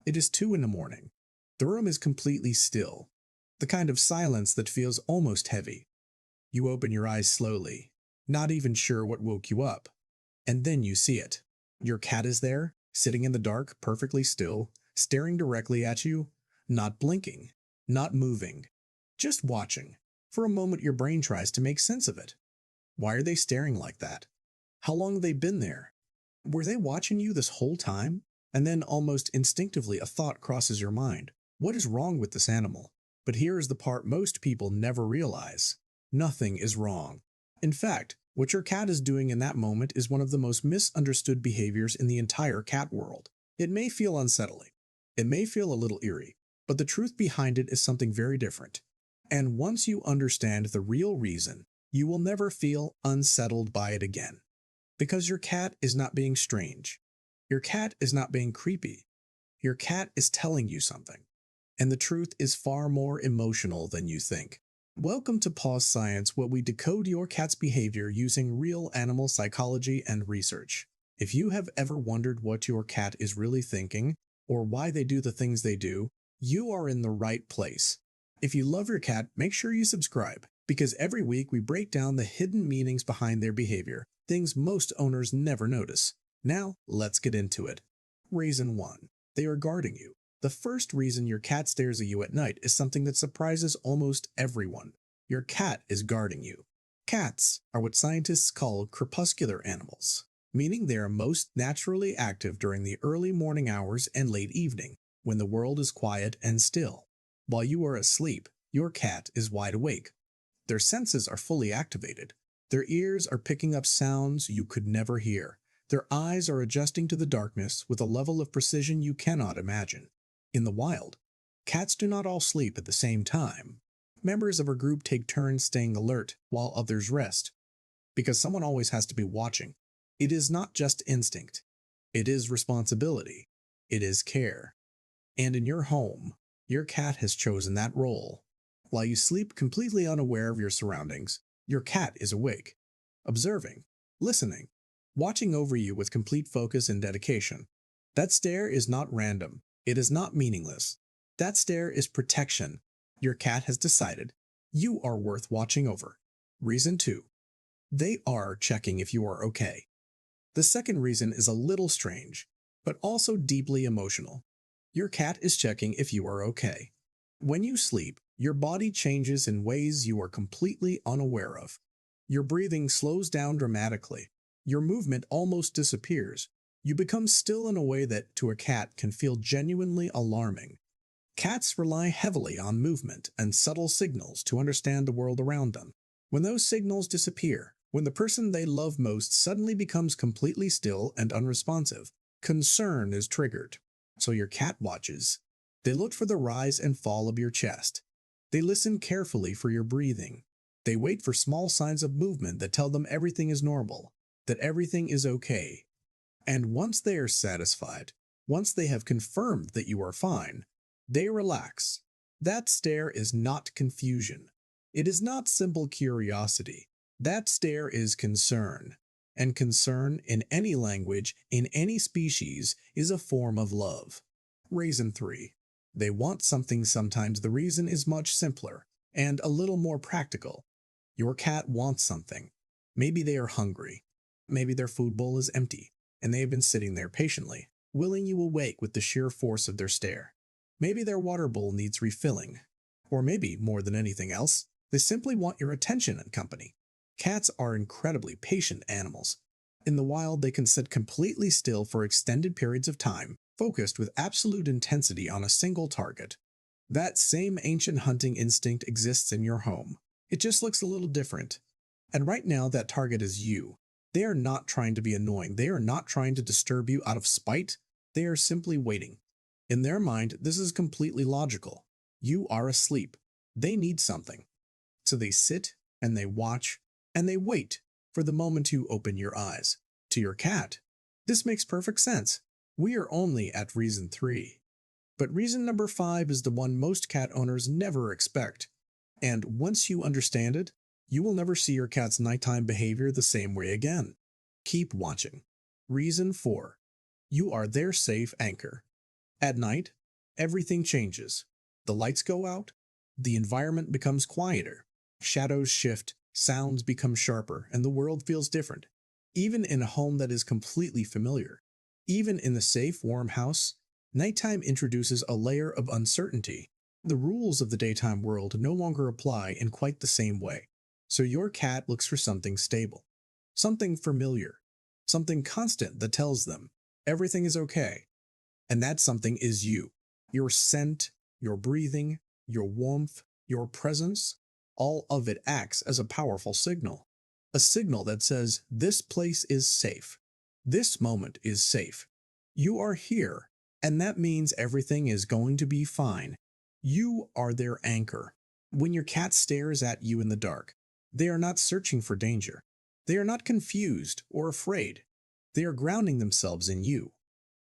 It is 2 in the morning. The room is completely still, the kind of silence that feels almost heavy. You open your eyes slowly, not even sure what woke you up, and then you see it. Your cat is there, sitting in the dark, perfectly still, staring directly at you, not blinking, not moving, just watching. For a moment, your brain tries to make sense of it. Why are they staring like that? How long have they been there? Were they watching you this whole time? And then almost instinctively a thought crosses your mind. What is wrong with this animal? But here is the part most people never realize. Nothing is wrong. In fact, what your cat is doing in that moment is one of the most misunderstood behaviors in the entire cat world. It may feel unsettling. It may feel a little eerie, but the truth behind it is something very different. And once you understand the real reason, you will never feel unsettled by it again. Because your cat is not being strange. Your cat is not being creepy. Your cat is telling you something. And the truth is far more emotional than you think. Welcome to Pause Science, where we decode your cat's behavior using real animal psychology and research. If you have ever wondered what your cat is really thinking, or why they do the things they do, you are in the right place. If you love your cat, make sure you subscribe, because every week we break down the hidden meanings behind their behavior, things most owners never notice. Now, let's get into it. Reason 1. They are guarding you. The first reason your cat stares at you at night is something that surprises almost everyone. Your cat is guarding you. Cats are what scientists call crepuscular animals, meaning they are most naturally active during the early morning hours and late evening, when the world is quiet and still. While you are asleep, your cat is wide awake. Their senses are fully activated. Their ears are picking up sounds you could never hear. Their eyes are adjusting to the darkness with a level of precision you cannot imagine. In the wild, cats do not all sleep at the same time. Members of a group take turns staying alert while others rest, because someone always has to be watching. It is not just instinct. It is responsibility. It is care. And in your home, your cat has chosen that role. While you sleep completely unaware of your surroundings, your cat is awake, observing, listening, watching over you with complete focus and dedication. That stare is not random. It is not meaningless. That stare is protection. Your cat has decided you are worth watching over. Reason 2. They are checking if you are okay. The second reason is a little strange, but also deeply emotional. Your cat is checking if you are okay. When you sleep, your body changes in ways you are completely unaware of. Your breathing slows down dramatically. Your movement almost disappears. You become still in a way that, to a cat, can feel genuinely alarming. Cats rely heavily on movement and subtle signals to understand the world around them. When those signals disappear, when the person they love most suddenly becomes completely still and unresponsive, concern is triggered. So your cat watches. They look for the rise and fall of your chest. They listen carefully for your breathing. They wait for small signs of movement that tell them everything is normal, that everything is okay. And once they are satisfied, once they have confirmed that you are fine, they relax. That stare is not confusion. It is not simple curiosity. That stare is concern. And concern, in any language, in any species, is a form of love. Reason 3. They want something. Sometimes the reason is much simpler and a little more practical. Your cat wants something. Maybe they are hungry. Maybe their food bowl is empty, and they have been sitting there patiently, willing you awake with the sheer force of their stare. Maybe their water bowl needs refilling. Or maybe, more than anything else, they simply want your attention and company. Cats are incredibly patient animals. In the wild, they can sit completely still for extended periods of time, focused with absolute intensity on a single target. That same ancient hunting instinct exists in your home. It just looks a little different. And right now, that target is you. They are not trying to be annoying. They are not trying to disturb you out of spite. They are simply waiting. In their mind, this is completely logical. You are asleep. They need something. So they sit and they watch and they wait for the moment you open your eyes. To your cat, this makes perfect sense. We are only at reason 3. But reason number 5 is the one most cat owners never expect. And once you understand it, you will never see your cat's nighttime behavior the same way again. Keep watching. Reason 4. You are their safe anchor. At night, everything changes. The lights go out, the environment becomes quieter, shadows shift, sounds become sharper, and the world feels different. Even in a home that is completely familiar, even in the safe, warm house, nighttime introduces a layer of uncertainty. The rules of the daytime world no longer apply in quite the same way. So your cat looks for something stable, something familiar, something constant that tells them everything is okay. And that something is you. Your scent, your breathing, your warmth, your presence, all of it acts as a powerful signal. A signal that says this place is safe. This moment is safe. You are here, and that means everything is going to be fine. You are their anchor. When your cat stares at you in the dark, they are not searching for danger. They are not confused or afraid. They are grounding themselves in you.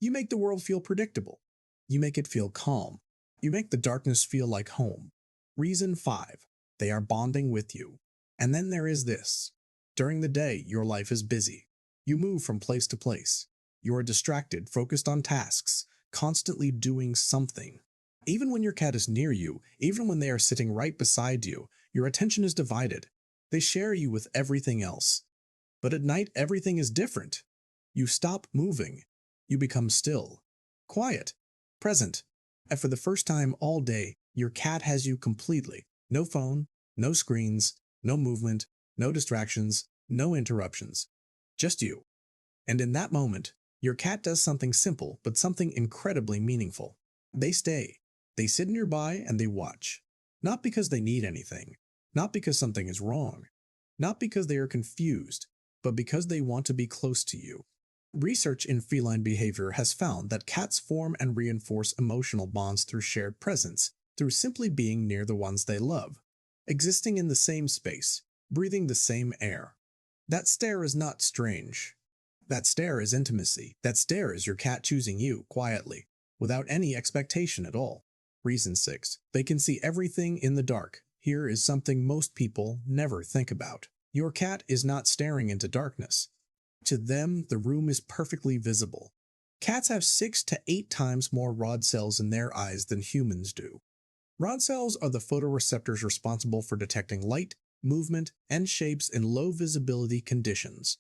You make the world feel predictable. You make it feel calm. You make the darkness feel like home. Reason 5. They are bonding with you. And then there is this. During the day, your life is busy. You move from place to place. You are distracted, focused on tasks, constantly doing something. Even when your cat is near you, even when they are sitting right beside you, your attention is divided. They share you with everything else. But at night, everything is different. You stop moving. You become still, quiet, present, and for the first time all day, your cat has you completely. No phone, no screens, no movement, no distractions, no interruptions. Just you. And in that moment, your cat does something simple, but something incredibly meaningful. They stay. They sit nearby and they watch. Not because they need anything, not because something is wrong, not because they are confused, but because they want to be close to you. Research in feline behavior has found that cats form and reinforce emotional bonds through shared presence, through simply being near the ones they love, existing in the same space, breathing the same air. That stare is not strange. That stare is intimacy. That stare is your cat choosing you quietly, without any expectation at all. Reason 6. They can see everything in the dark. Here is something most people never think about. Your cat is not staring into darkness. To them, the room is perfectly visible. Cats have 6 to 8 times more rod cells in their eyes than humans do. Rod cells are the photoreceptors responsible for detecting light, movement, and shapes in low visibility conditions.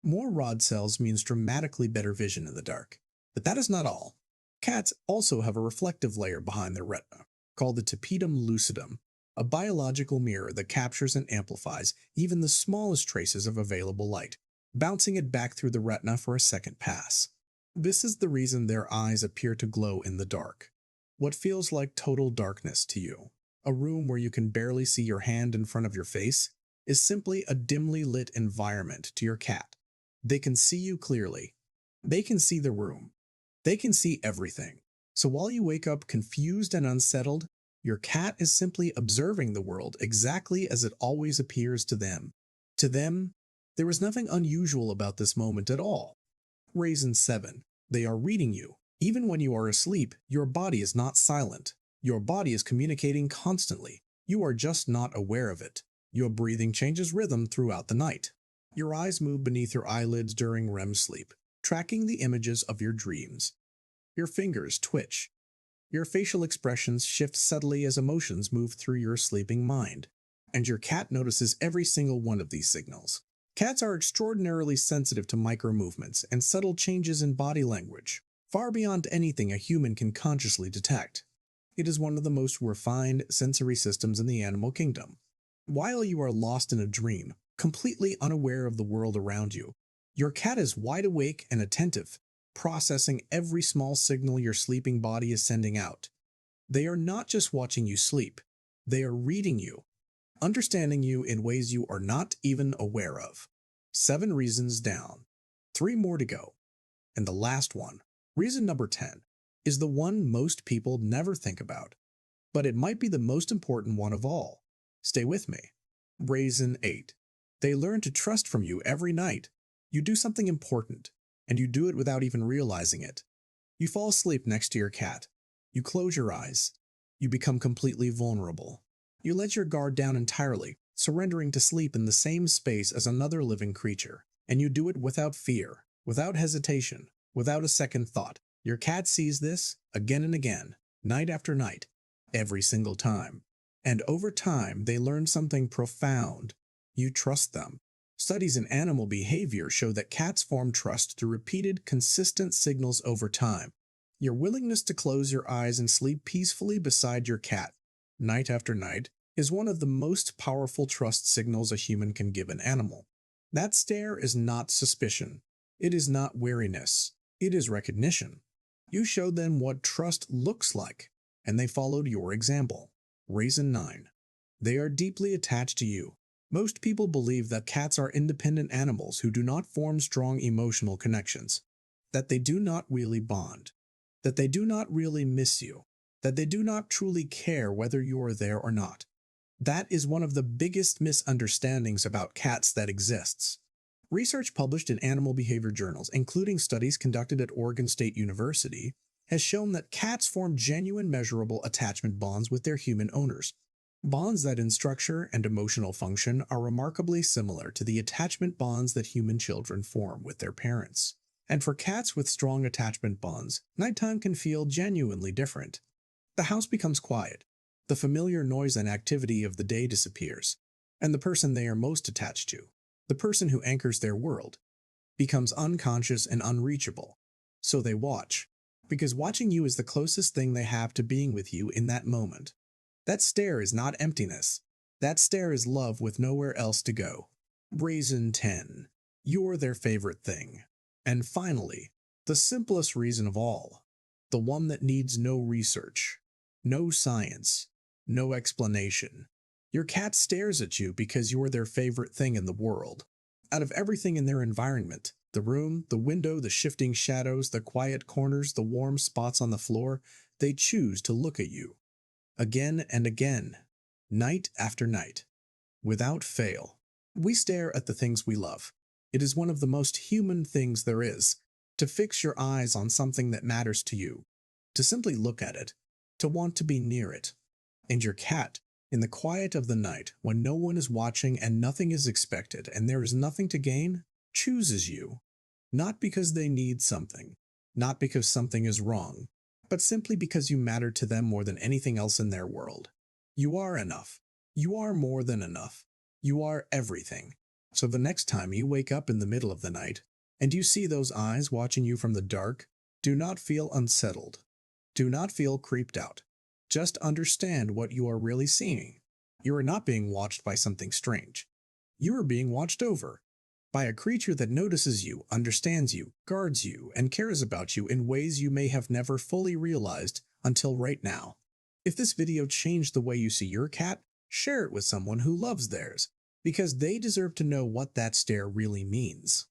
More rod cells means dramatically better vision in the dark. But that is not all. Cats also have a reflective layer behind their retina, called the tapetum lucidum, a biological mirror that captures and amplifies even the smallest traces of available light, bouncing it back through the retina for a second pass. This is the reason their eyes appear to glow in the dark. What feels like total darkness to you, a room where you can barely see your hand in front of your face, is simply a dimly lit environment to your cat. They can see you clearly. They can see the room. They can see everything. So while you wake up confused and unsettled, your cat is simply observing the world exactly as it always appears to them. To them, there is nothing unusual about this moment at all. Reason 7. They are reading you. Even when you are asleep, your body is not silent. Your body is communicating constantly. You are just not aware of it. Your breathing changes rhythm throughout the night. Your eyes move beneath your eyelids during REM sleep, tracking the images of your dreams. Your fingers twitch. Your facial expressions shift subtly as emotions move through your sleeping mind. And your cat notices every single one of these signals. Cats are extraordinarily sensitive to micro-movements and subtle changes in body language, far beyond anything a human can consciously detect. It is one of the most refined sensory systems in the animal kingdom. While you are lost in a dream, completely unaware of the world around you, your cat is wide awake and attentive, processing every small signal your sleeping body is sending out. They are not just watching you sleep, they are reading you, understanding you in ways you are not even aware of. 7 reasons down, 3 more to go. And the last one, reason number 10, is the one most people never think about, but it might be the most important one of all. Stay with me. Reason 8. They learn to trust from you every night. You do something important, and you do it without even realizing it. You fall asleep next to your cat. You close your eyes. You become completely vulnerable. You let your guard down entirely, surrendering to sleep in the same space as another living creature. And you do it without fear, without hesitation, without a second thought. Your cat sees this again and again, night after night, every single time. And over time, they learn something profound. You trust them. Studies in animal behavior show that cats form trust through repeated, consistent signals over time. Your willingness to close your eyes and sleep peacefully beside your cat, night after night, is one of the most powerful trust signals a human can give an animal. That stare is not suspicion. It is not weariness. It is recognition. You showed them what trust looks like, and they followed your example. Reason 9. They are deeply attached to you. Most people believe that cats are independent animals who do not form strong emotional connections, that they do not really bond, that they do not really miss you, that they do not truly care whether you are there or not. That is one of the biggest misunderstandings about cats that exists. Research published in animal behavior journals, including studies conducted at Oregon State University, has shown that cats form genuine measurable attachment bonds with their human owners. Bonds that in structure and emotional function are remarkably similar to the attachment bonds that human children form with their parents. And for cats with strong attachment bonds, nighttime can feel genuinely different. The house becomes quiet, the familiar noise and activity of the day disappears, and the person they are most attached to, the person who anchors their world, becomes unconscious and unreachable. So they watch, because watching you is the closest thing they have to being with you in that moment. That stare is not emptiness. That stare is love with nowhere else to go. Reason 10. You're their favorite thing. And finally, the simplest reason of all, the one that needs no research, no science, no explanation. Your cat stares at you because you're their favorite thing in the world. Out of everything in their environment, the room, the window, the shifting shadows, the quiet corners, the warm spots on the floor, they choose to look at you. Again and again, night after night, without fail. We stare at the things we love. It is one of the most human things there is, to fix your eyes on something that matters to you, to simply look at it, to want to be near it. And your cat, in the quiet of the night, when no one is watching and nothing is expected and there is nothing to gain, chooses you. Not because they need something, not because something is wrong, but simply because you matter to them more than anything else in their world. You are enough. You are more than enough. You are everything. So the next time you wake up in the middle of the night, and you see those eyes watching you from the dark, do not feel unsettled. Do not feel creeped out. Just understand what you are really seeing. You are not being watched by something strange. You are being watched over by a creature that notices you, understands you, guards you, and cares about you in ways you may have never fully realized until right now. If this video changed the way you see your cat, share it with someone who loves theirs, because they deserve to know what that stare really means.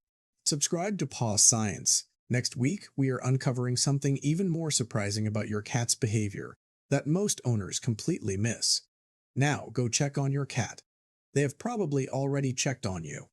Subscribe to Paw Science. Next week, we are uncovering something even more surprising about your cat's behavior that most owners completely miss. Now, go check on your cat. They have probably already checked on you.